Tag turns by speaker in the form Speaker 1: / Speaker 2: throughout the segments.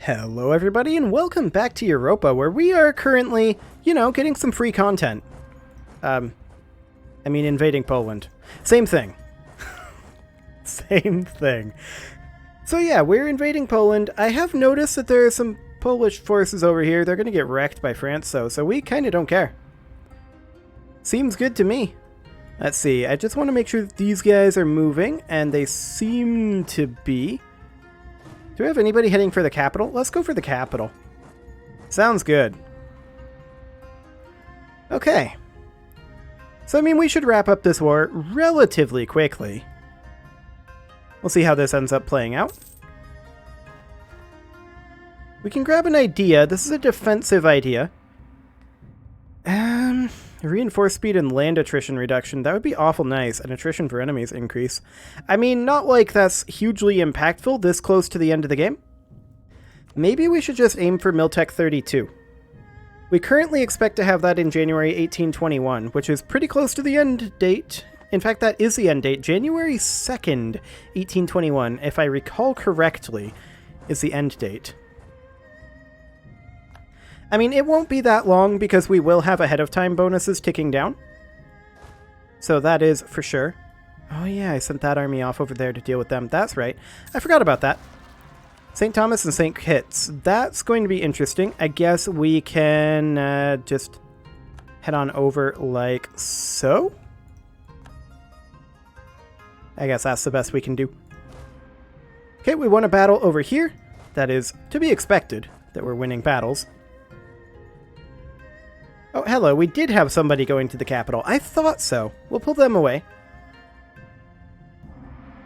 Speaker 1: Hello everybody and welcome back to Europa, where we are currently, getting some free content. Invading Poland. Same thing. Same thing. So yeah, we're invading Poland. I have noticed that there are some Polish forces over here. They're going to get wrecked by France, so we kind of don't care. Seems good to me. Let's see, I just want to make sure that these guys are moving, and they seem to be. Do we have anybody heading for the capital? Let's go for the capital. Sounds good. Okay. So, we should wrap up this war relatively quickly. We'll see how this ends up playing out. We can grab an idea. This is a defensive idea. Reinforced speed and land attrition reduction. That would be awful nice. And attrition for enemies increase. Not like that's hugely impactful this close to the end of the game. Maybe we should just aim for Miltech 32. We currently expect to have that in January 1821, which is pretty close to the end date. In fact, that is the end date. January 2nd, 1821, if I recall correctly, is the end date. It won't be that long because we will have ahead of time bonuses ticking down. So that is for sure. Oh yeah, I sent that army off over there to deal with them. That's right. I forgot about that. St. Thomas and St. Kitts. That's going to be interesting. I guess we can just head on over like so. I guess that's the best we can do. Okay, we won a battle over here. That is to be expected that we're winning battles. Oh, hello, we did have somebody going to the capital. I thought so. We'll pull them away.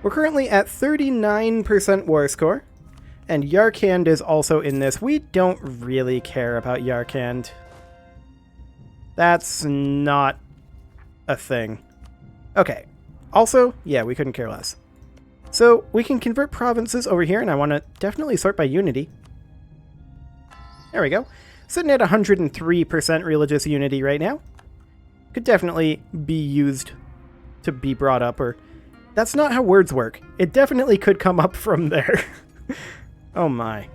Speaker 1: We're currently at 39% war score, and Yarkand is also in this. We don't really care about Yarkand. That's not a thing. Okay. Also, yeah, we couldn't care less. So, we can convert provinces over here, and I want to definitely sort by unity. There we go. Sitting at 103% religious unity right now. Could definitely be used to be brought up, or... That's not how words work. It definitely could come up from there. Oh my.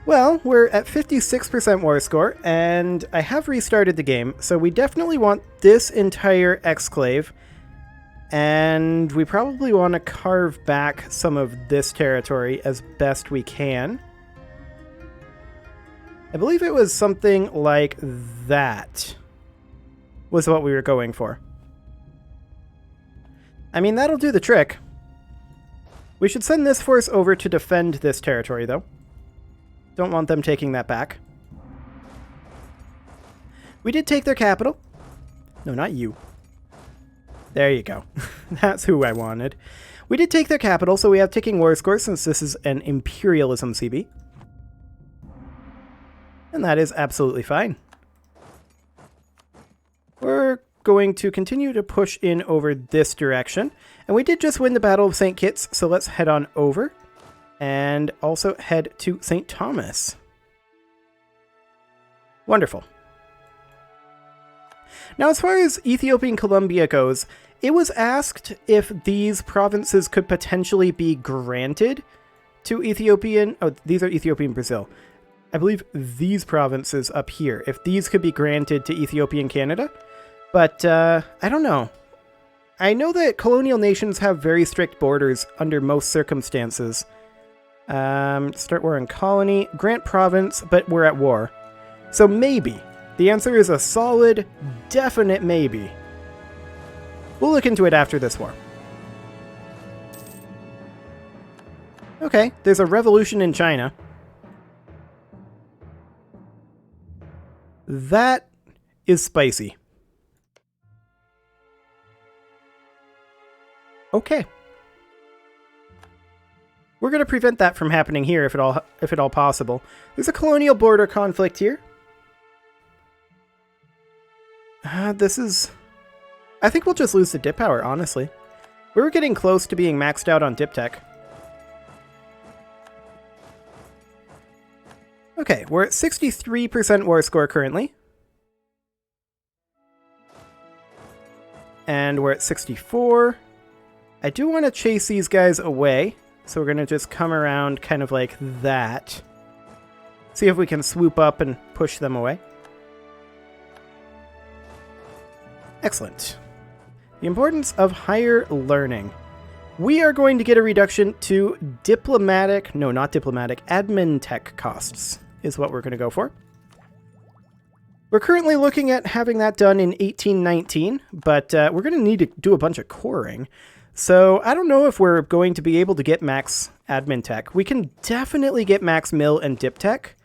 Speaker 1: Well, we're at 56% war score, and I have restarted the game, so we definitely want this entire exclave, and we probably want to carve back some of this territory as best we can. I believe it was something like that was what we were going for. That'll do the trick. We should send this force over to defend this territory, though. Don't want them taking that back. We did take their capital. No, not you. There you go. That's who I wanted. We did take their capital, so we have ticking war score since this is an imperialism CB. And that is absolutely fine. We're going to continue to push in over this direction. And we did just win the Battle of St. Kitts, so let's head on over. And also head to St. Thomas. Wonderful. Now, as far as Ethiopian Columbia goes, it was asked if these provinces could potentially be granted to Ethiopian... Oh, these are Ethiopian Brazil. I believe these provinces up here, if these could be granted to Ethiopian Canada. But, I don't know. I know that colonial nations have very strict borders under most circumstances. Start war in colony, grant province, but we're at war. So maybe. The answer is a solid, definite maybe. We'll look into it after this war. Okay, there's a revolution in China. That is spicy. Okay. We're going to prevent that from happening here if at all possible. There's a colonial border conflict here. This is... I think we'll just lose the dip power, honestly. We were getting close to being maxed out on dip tech. Okay, we're at 63% war score currently. And we're at 64. I do want to chase these guys away. So we're going to just come around kind of like that. See if we can swoop up and push them away. Excellent. The importance of higher learning. We are going to get a reduction to admin tech costs is what we're going to go for. We're currently looking at having that done in 1819, but we're going to need to do a bunch of coring. So I don't know if we're going to be able to get max admin tech. We can definitely get max mill and dip tech,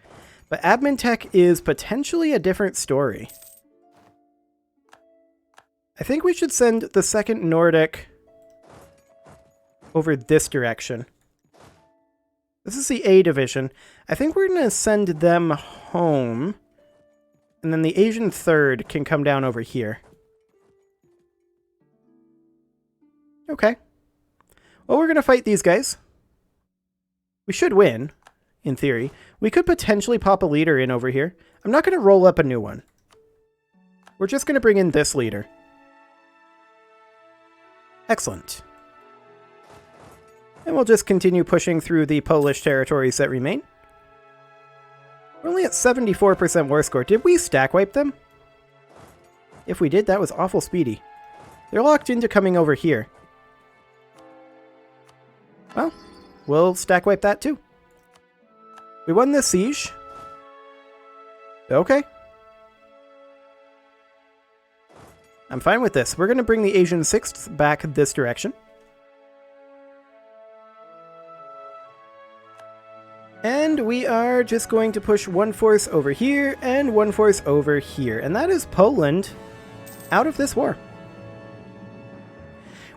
Speaker 1: but admin tech is potentially a different story. I think we should send the second Nordic over this direction. This is the A division. I think we're going to send them home, and then the Asian third can come down over here. Okay. Well, we're going to fight these guys. We should win, in theory. We could potentially pop a leader in over here. I'm not going to roll up a new one. We're just going to bring in this leader. Excellent. And we'll just continue pushing through the Polish territories that remain. We're only at 74% war score. Did we stack wipe them? If we did, that was awful speedy. They're locked into coming over here. Well, we'll stack wipe that too. We won this siege. Okay. I'm fine with this. We're going to bring the Asian 6th back this direction. And we are just going to push one force over here and one force over here. And that is Poland out of this war.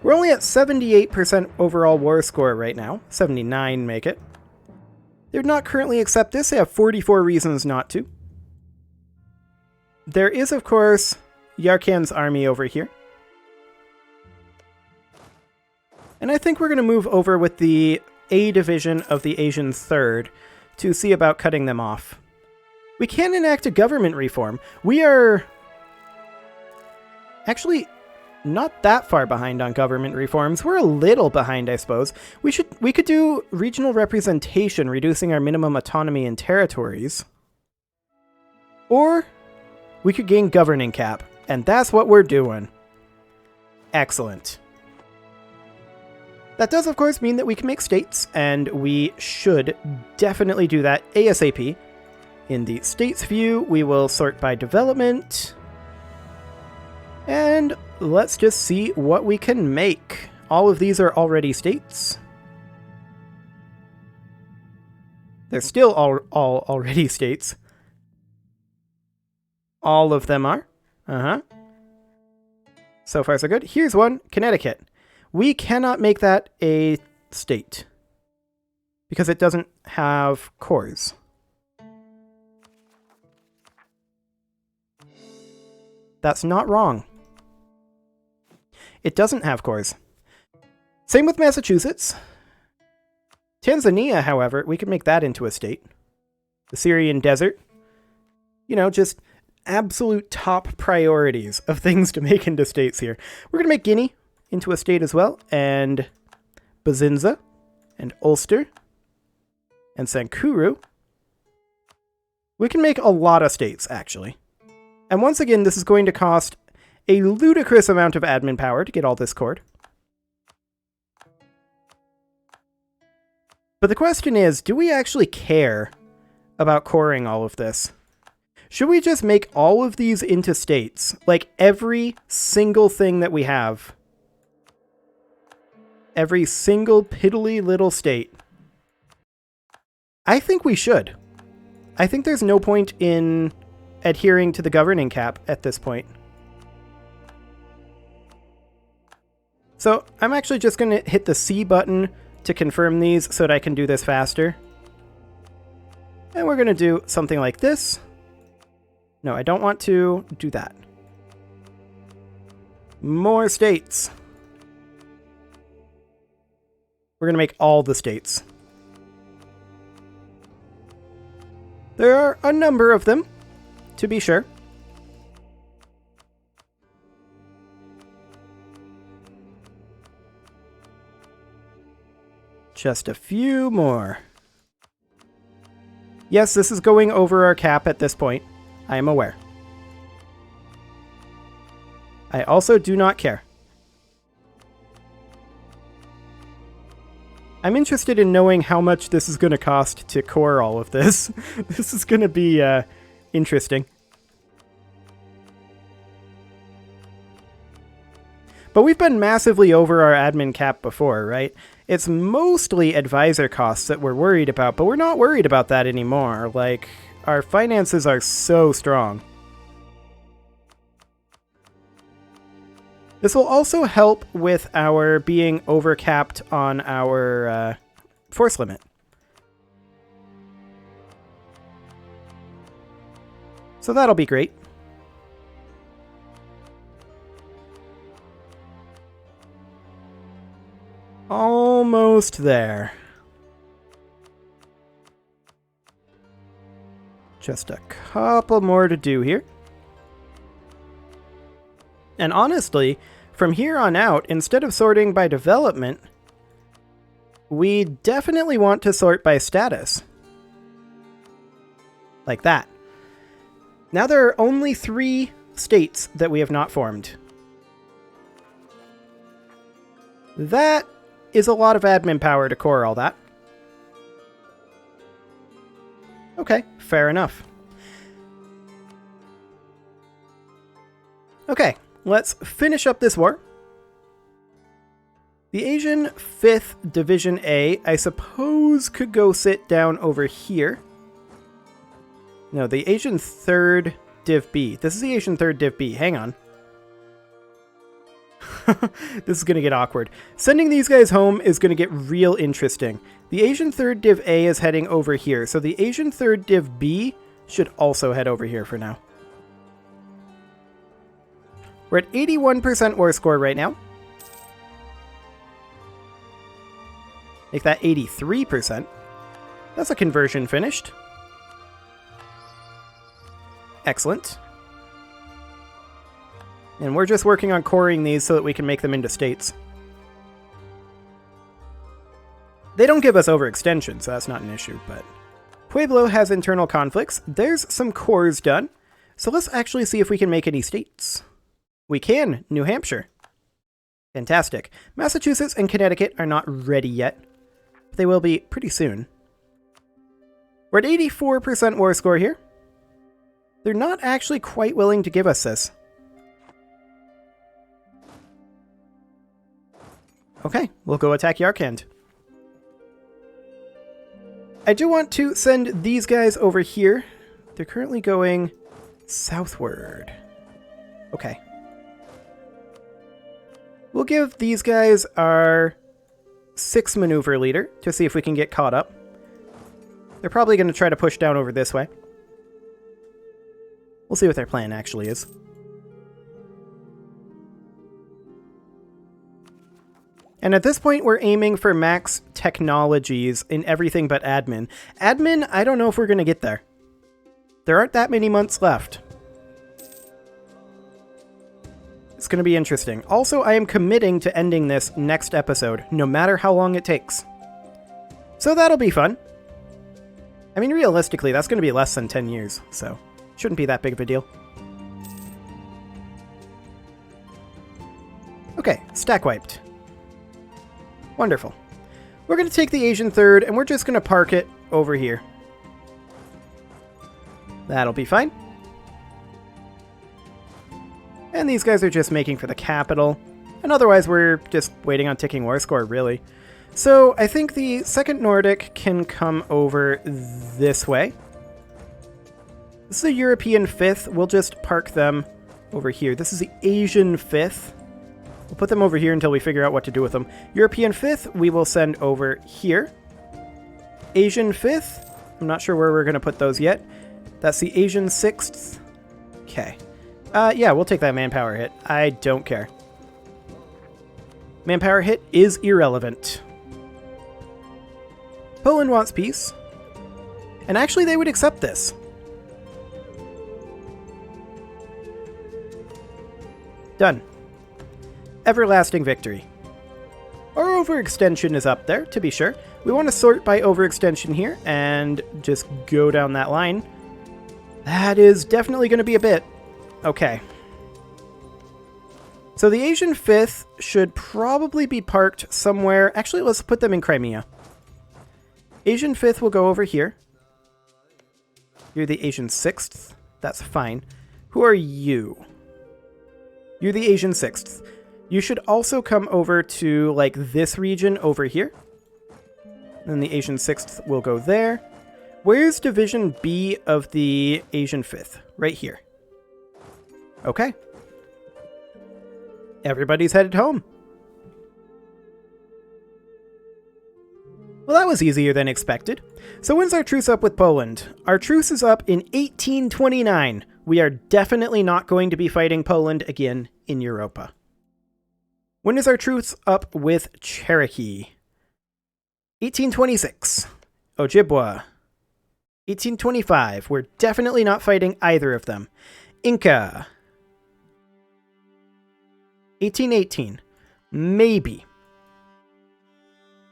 Speaker 1: We're only at 78% overall war score right now. 79 make it. They would not currently accept this. They have 44 reasons not to. There is, of course, Yarkan's army over here. And I think we're going to move over with the A division of the Asian Third to see about cutting them off. We can enact a government reform. We are actually not that far behind on government reforms. We're a little behind, I suppose. We could do regional representation, reducing our minimum autonomy in territories. Or we could gain governing cap, and that's what we're doing. Excellent. That does, of course, mean that we can make states, and we should definitely do that ASAP. In the states view, we will sort by development. And let's just see what we can make. All of these are already states. They're still all already states. All of them are. So far, so good. Here's one, Connecticut. We cannot make that a state because it doesn't have cores. That's not wrong. It doesn't have cores. Same with Massachusetts. Tanzania, however, we can make that into a state. The Syrian desert. You know, just absolute top priorities of things to make into states here. We're going to make Guinea into a state as well, and Bazinza, and Ulster, and Sankuru. We can make a lot of states, actually. And once again, this is going to cost a ludicrous amount of admin power to get all this cored. But the question is, do we actually care about coring all of this? Should we just make all of these into states? Like every single thing that we have. Every single piddly little state. I think we should. I think there's no point in adhering to the governing cap at this point. So I'm actually just going to hit the C button to confirm these so that I can do this faster. And we're going to do something like this. No, I don't want to do that. More states. We're going to make all the states. There are a number of them, to be sure. Just a few more. Yes, this is going over our cap at this point. I am aware. I also do not care. I'm interested in knowing how much this is going to cost to core all of this. This is going to be interesting. But we've been massively over our admin cap before, right? It's mostly advisor costs that we're worried about, but we're not worried about that anymore. Like, our finances are so strong. This will also help with our being overcapped on our force limit. So that'll be great. Almost there. Just a couple more to do here. And honestly, from here on out, instead of sorting by development, we definitely want to sort by status. Like that. Now there are only 3 states that we have not formed. That is a lot of admin power to core all that. Okay, fair enough. Okay, let's finish up this war. The Asian 5th Division A, I suppose, could go sit down over here. No, the Asian 3rd Div B. This is the Asian 3rd Div B. Hang on. This is going to get awkward. Sending these guys home is going to get real interesting. The Asian 3rd Div A is heading over here, so the Asian 3rd Div B should also head over here for now. We're at 81% war score right now. Make that 83%. That's a conversion finished. Excellent. And we're just working on coring these so that we can make them into states. They don't give us overextension, so that's not an issue, but... Pueblo has internal conflicts. There's some cores done. So let's actually see if we can make any states. We can. New Hampshire. Fantastic. Massachusetts and Connecticut are not ready yet. But they will be pretty soon. We're at 84% war score here. They're not actually quite willing to give us this. Okay, we'll go attack Yarkand. I do want to send these guys over here. They're currently going southward. Okay. We'll give these guys our 6 maneuver leader to see if we can get caught up. They're probably going to try to push down over this way. We'll see what their plan actually is. And at this point, we're aiming for max technologies in everything but admin. Admin, I don't know if we're going to get there. There aren't that many months left. It's going to be interesting. Also, I am committing to ending this next episode, no matter how long it takes. So that'll be fun. I mean, realistically, that's going to be less than 10 years, so shouldn't be that big of a deal. Okay, stack wiped. Wonderful. We're going to take the Asian 3rd, and we're just going to park it over here. That'll be fine. And these guys are just making for the capital. And otherwise, we're just waiting on ticking war score, really. So I think the 2nd Nordic can come over this way. This is the European 5th. We'll just park them over here. This is the Asian 5th. We'll put them over here until we figure out what to do with them. European 5th, we will send over here. Asian 5th, I'm not sure where we're going to put those yet. That's the Asian 6th. Okay. Yeah, we'll take that manpower hit. I don't care. Manpower hit is irrelevant. Poland wants peace. And actually, they would accept this. Done. Everlasting victory. Our overextension is up there, to be sure. We want to sort by overextension here and just go down that line. That is definitely going to be a bit. Okay. So the Asian 5th should probably be parked somewhere. Actually, let's put them in Crimea. Asian 5th will go over here. You're the Asian 6th. That's fine. Who are you? You're the Asian 6th. You should also come over to, like, this region over here. Then the Asian 6th will go there. Where's Division B of the Asian 5th? Right here. Okay. Everybody's headed home. Well, that was easier than expected. So when's our truce up with Poland? Our truce is up in 1829. We are definitely not going to be fighting Poland again in Europa. When is our truce up with Cherokee? 1826. Ojibwa. 1825. We're definitely not fighting either of them. Inca. 1818. Maybe.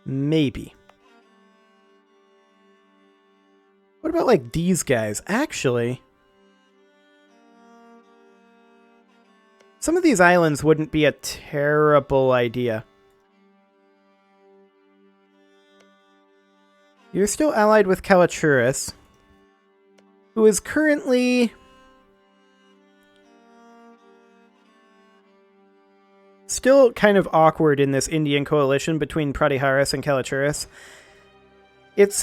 Speaker 1: Maybe. What about, like, these guys? Actually, some of these islands wouldn't be a terrible idea. You're still allied with Kalaturis, who is currently still kind of awkward in this Indian coalition between Pratiharis and Kalaturis. It's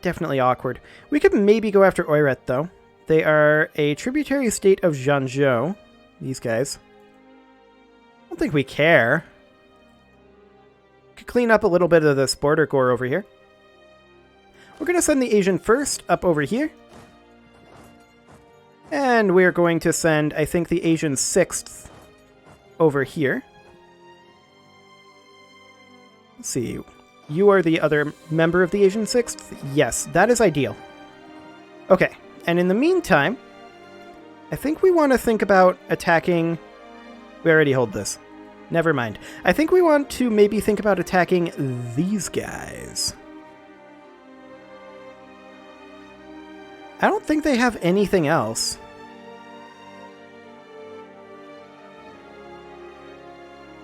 Speaker 1: definitely awkward. We could maybe go after Oirat, though. They are a tributary state of Zhangzhou. These guys. I don't think we care. Could clean up a little bit of this border gore over here. We're going to send the Asian 1st up over here. And we're going to send, I think, the Asian 6th over here. Let's see. You are the other member of the Asian 6th? Yes, that is ideal. Okay, and in the meantime, I think we want to think about attacking... We already hold this. Never mind. I think we want to maybe think about attacking these guys. I don't think they have anything else.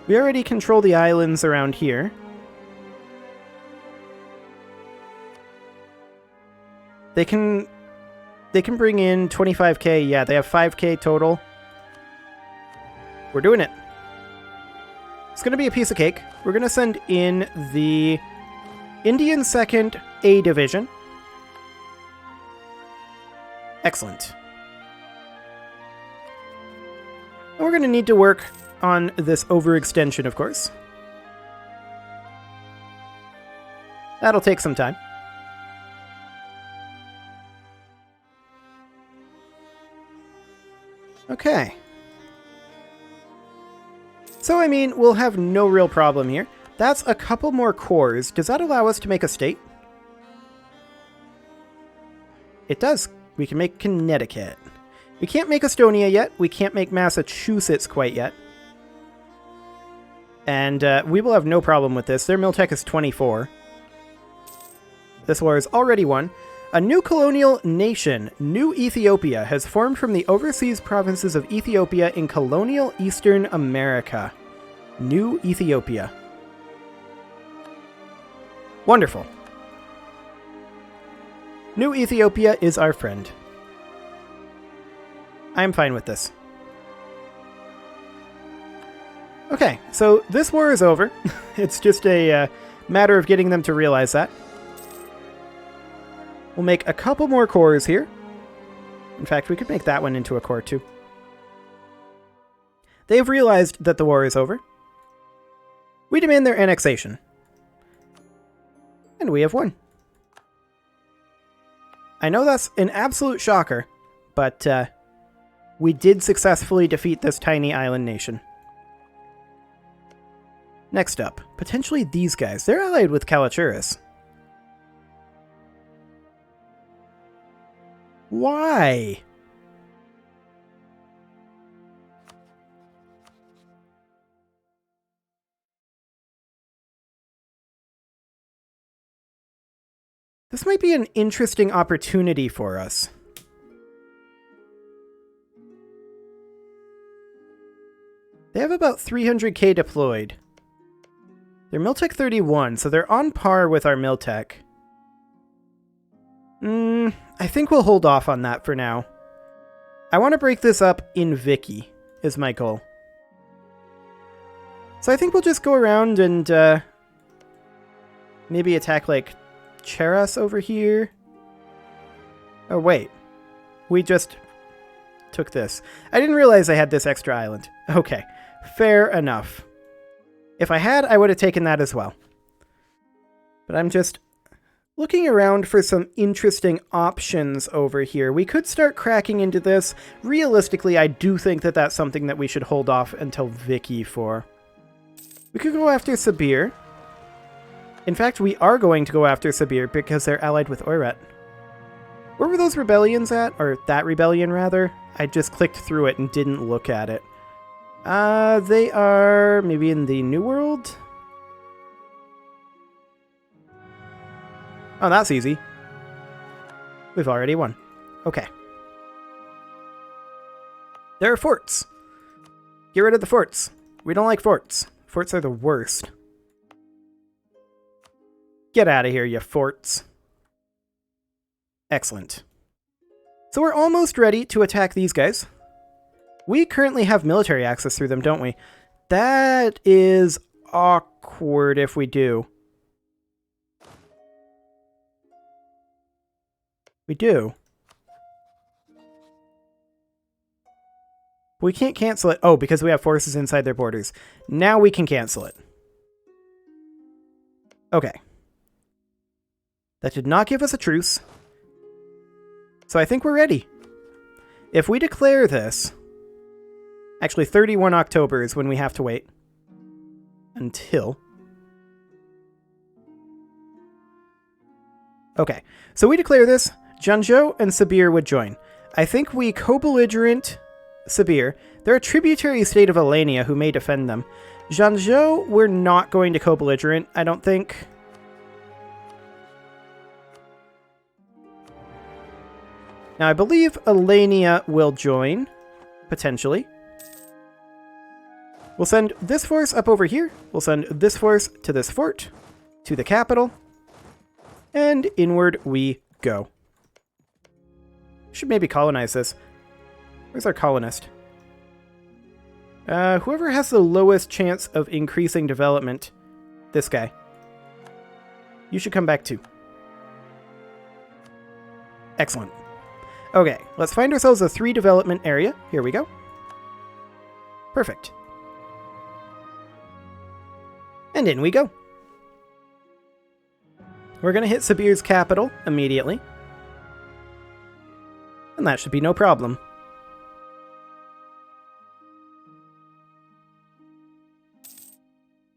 Speaker 1: We already control the islands around here. They can bring in 25k. Yeah, they have 5k total. We're doing it. It's going to be a piece of cake. We're going to send in the Indian 2nd A Division. Excellent. And we're going to need to work on this overextension, of course. That'll take some time. Okay. So, I mean, we'll have no real problem here. That's a couple more cores. Does that allow us to make a state? It does. We can make Connecticut. We can't make Estonia yet. We can't make Massachusetts quite yet. And we will have no problem with this. Their Miltech is 24. This war is already won. A new colonial nation, New Ethiopia, has formed from the overseas provinces of Ethiopia in colonial Eastern America. New Ethiopia. Wonderful. New Ethiopia is our friend. I'm fine with this. Okay, so this war is over. It's just a matter of getting them to realize that. We'll make a couple more cores here. In fact, we could make that one into a core too. They've realized that the war is over. We demand their annexation. And we have won. I know that's an absolute shocker, but we did successfully defeat this tiny island nation. Next up, potentially these guys. They're allied with Kalaturis. Why? This might be an interesting opportunity for us. They have about 300k deployed. They're Miltech 31, so they're on par with our Miltech. I think we'll hold off on that for now. I want to break this up in Vicky, is my goal. So I think we'll just go around and maybe attack, like, Cheras over here. Oh, wait. We just took this. I didn't realize I had this extra island. Okay, fair enough. If I had, I would have taken that as well. But I'm just looking around for some interesting options over here. We could start cracking into this. Realistically, I do think that that's something that we should hold off until Vicky for. We could go after Sabir. In fact, we are going to go after Sabir because they're allied with Oirat. Where were those rebellions at? Or that rebellion, rather? I just clicked through it and didn't look at it. They are maybe in the New World? Oh, that's easy. We've already won. Okay. There are forts. Get rid of the forts. We don't like forts. Forts are the worst. Get out of here, you forts. Excellent. So we're almost ready to attack these guys. We currently have military access through them, don't we? That is awkward if we do. We do. We can't cancel it. Oh, because we have forces inside their borders. Now we can cancel it. Okay. That did not give us a truce. So I think we're ready. If we declare this... Actually, 31 October is when we have to wait. Until... Okay, so we declare this. Janzhou and Sabir would join. I think we co-belligerent Sabir. They're a tributary state of Alania who may defend them. Janzhou, we're not going to co-belligerent, I don't think. Now, I believe Alania will join, potentially. We'll send this force up over here. We'll send this force to this fort, to the capital, and inward we go. Should maybe colonize this. Where's our colonist? Whoever has the lowest chance of increasing development. This guy. You should come back too. Excellent. Okay, let's find ourselves a 3 development area. Here we go. Perfect. And in we go. We're going to hit Sabir's capital immediately. And that should be no problem.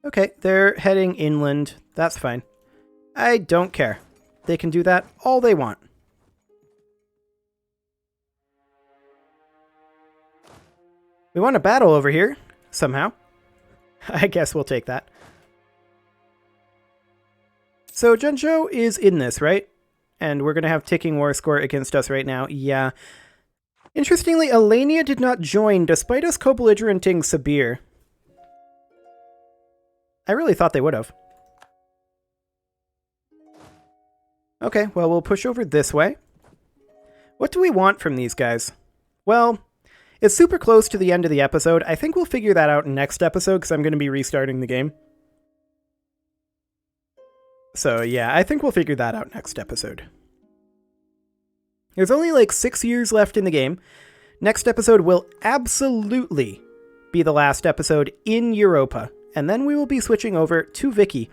Speaker 1: Okay, they're heading inland. That's fine. I don't care. They can do that all they want. We want a battle over here, somehow. I guess we'll take that. So Janzhou is in this, right? And we're going to have ticking war score against us right now. Yeah. Interestingly, Alania did not join despite us co-belligerenting Sabir. I really thought they would have. Okay, well, we'll push over this way. What do we want from these guys? Well, it's super close to the end of the episode. I think we'll figure that out next episode because I'm going to be restarting the game. So yeah, I think we'll figure that out next episode. There's only like 6 years left in the game. Next episode will absolutely be the last episode in Europa. And then we will be switching over to Vicky.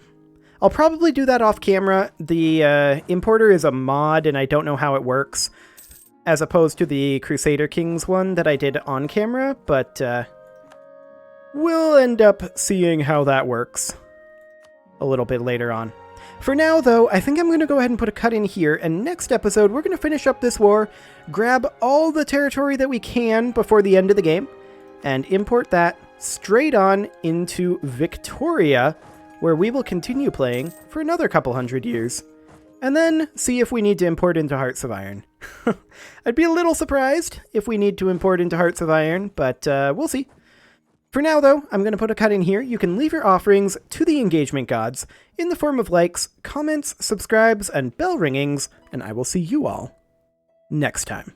Speaker 1: I'll probably do that off camera. The Importer is a mod and I don't know how it works. As opposed to the Crusader Kings one that I did on camera. But we'll end up seeing how that works a little bit later on. For now, though, I think I'm going to go ahead and put a cut in here, and next episode, we're going to finish up this war, grab all the territory that we can before the end of the game, and import that straight on into Victoria, where we will continue playing for another couple hundred years. and then see if we need to import into Hearts of Iron. I'd be a little surprised if we need to import into Hearts of Iron, but we'll see. For now, though, I'm going to put a cut in here. You can leave your offerings to the engagement gods in the form of likes, comments, subscribes, and bell ringings, and I will see you all next time.